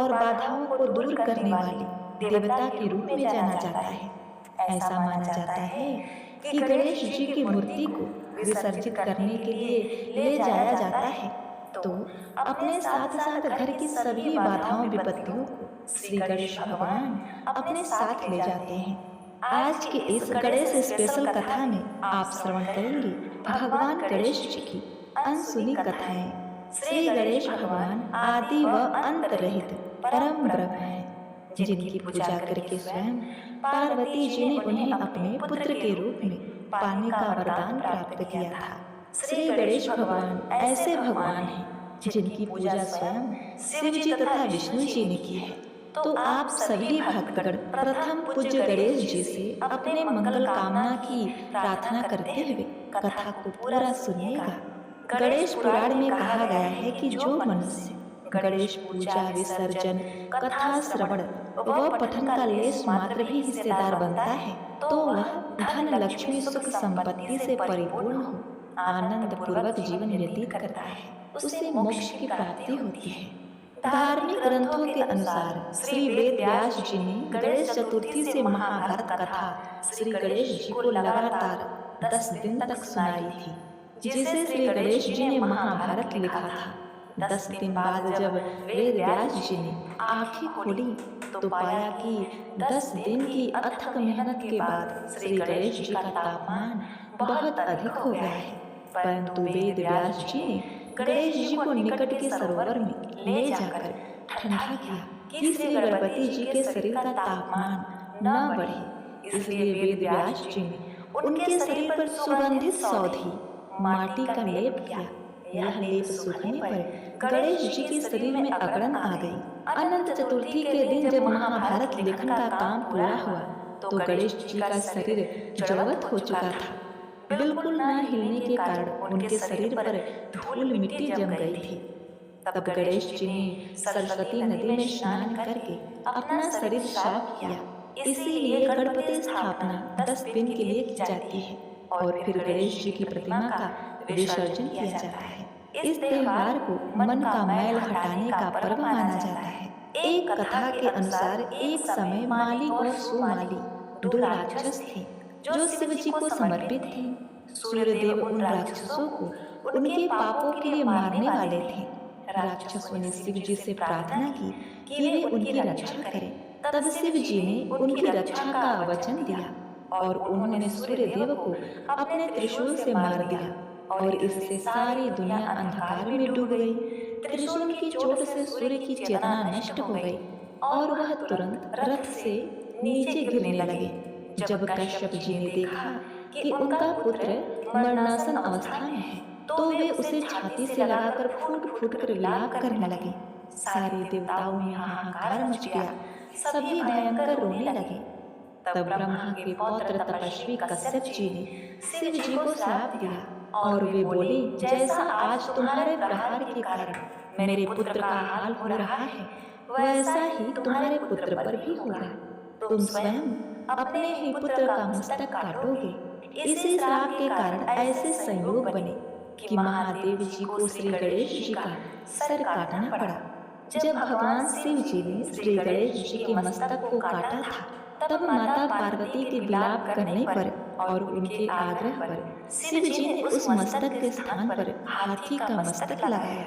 और बाधाओं को दूर करने वाले देवता के रूप में जाना जाता है। ऐसा माना जाता है कि गणेश जी की मूर्ति को विसर्जित करने के लिए ले जाया जाता है तो अपने साथ साथ घर की सभी बाधाओं विपत्तियों को श्री गणेश भगवान अपने साथ ले जाते हैं। आज की इस गणेश स्पेशल कथा में आप श्रवण करेंगे भगवान गणेश जी की अनसुनी कथाएं। श्री गणेश भगवान आदि व अंत रहित परम ब्रह्म हैं, जिनकी पूजा करके स्वयं पार्वती जी ने उन्हें अपने पुत्र के रूप में पाने का वरदान प्राप्त किया था। श्री गणेश भगवान ऐसे भगवान हैं जिनकी पूजा स्वयं शिव जी तथा विष्णु जी ने की है। तो आप सभी भक्तगण प्रथम पूज्य गणेश जी से अपने मंगल कामना की प्रार्थना करते हुए कथा को पूरा सुनिएगा। गणेश पुराण में कहा गया है कि जो मनुष्य गणेश पूजा विसर्जन कथा श्रवण व पठन का लेश मात्र भी हिस्सेदार बनता है तो वह धन लक्ष्मी सुख संपत्ति से परिपूर्ण हो आनंद पूर्वक जीवन व्यतीत करता है, उसे मोक्ष की प्राप्ति होती है। धार्मिक ग्रंथों के अनुसार श्री वेद व्यास जी ने गणेश चतुर्थी से महाभारत कथा श्री गणेश जी को लगातार 10 दिन तक सुनाई थी, जिसे श्री गणेश जी ने महाभारत लिखा था। 10 दिन बाद जब वेद व्यास जी ने आंखें खोली तो पाया कि 10 दिन की अथक मेहनत के बाद श्री गणेश जी का तापमान बहुत अधिक हो गया है। परंतु वेद व्यास जी ने गणेश जी को निकट के सरोवर में ले जाकर ठंडा किया कि श्री गणपति जी के शरीर का तापमान न बढ़े। इसलिए वेद व्यास जी ने उनके शरीर पर सुगंधित सौधी माटी का लेप किया। यह लेप सूखने पर गणेश जी के शरीर में अकड़न आ गई। अनंत चतुर्थी के दिन जब महाभारत लेखन का काम पूरा हुआ तो गणेश जी का शरीर जड़वत हो चुका था। बिल्कुल न हिलने के कारण उनके शरीर पर धूल मिट्टी जम गई थी। तब गणेश जी ने सरस्वती नदी में स्नान करके अपना शरीर साफ किया। इसीलिए गणपति स्थापना 10 दिन के लिए की जाती है और फिर गणेश जी की प्रतिमा का विसर्जन किया जाता है। इस त्योहार को मन का मैल हटाने का पर्व माना जाता है। एक कथा के अनुसार एक समय माली और सुमाली 2 राक्षस थे जो शिव जी को समर्पित थे। सूर्यदेव उन राक्षसों को उनके पापों के लिए मारने वाले थे। राक्षसों ने शिव जी से प्रार्थना की कि वे उनकी रक्षा करें। तब शिव जी ने उनकी रक्षा का वचन दिया और उन्होंने सूर्यदेव को अपने त्रिशूल से मार दिया और इससे सारी दुनिया अंधकार में डूब गई। त्रिशूल की चोट से सूर्य की चेतना नष्ट हो गई और वह तुरंत रथ से नीचे गिरने लगे। जब कश्यप जी ने देखा कि उनका पुत्र मरणासन अवस्था में है तो वे उसे छाती से लगाकर फूट फूट कर विलाप करने लगे। सारे देवताओं में हाहाकार मच गया, सभी भयंकर रोने लगे। तब ब्रह्मा के पौत्र तपस्वी कश्यप जी ने शिव जी को श्राप दिया और वे बोले, जैसा आज तुम्हारे प्रहार के कारण मेरे पुत्र का हाल हो रहा है वैसा ही तुम्हारे पुत्र पर भी होगा। तुम स्वयं अपने ही पुत्र का मस्तक काटोगे। इसी श्राप के कारण ऐसे संयोग बने कि महादेव जी को श्री गणेश जी का सर काटना पड़ा। जब भगवान शिव जी ने श्री गणेश जी के मस्तक को काटा था तब माता पार्वती के विलाप करने पर और उनके आग्रह पर शिव जी ने उस मस्तक के स्थान पर हाथी का मस्तक लगाया।